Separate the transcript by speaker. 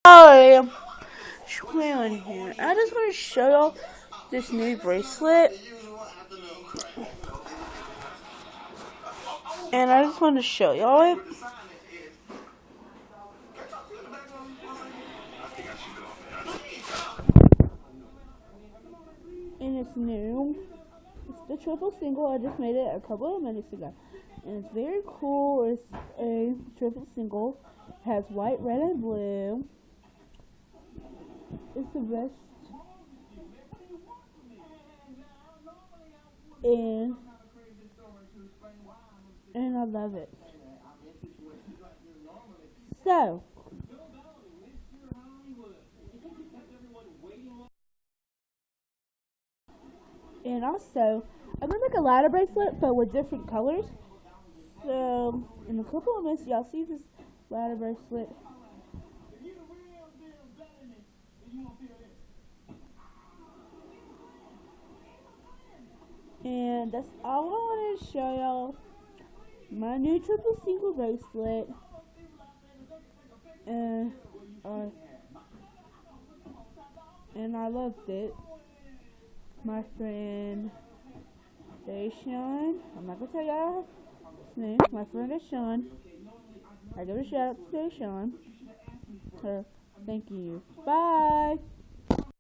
Speaker 1: Hi, Schwalen here. I just want to show y'all this new bracelet, and I just want to show y'all it. And it's new. It's the triple single. I just made it a couple of minutes ago, and it's very cool. It's a triple single. It has white, red, and blue. It's the best. And I love it. So, and also, I'm gonna make a ladder bracelet, but with different colors. So, in a couple of minutes, y'all see this ladder bracelet. And that's all I wanted to show y'all. My new triple single bracelet. And I loved it. My friend Deshaun, I'm not gonna tell y'all his name. My friend Deshaun. I give a shout out to Deshaun. Thank you. Bye.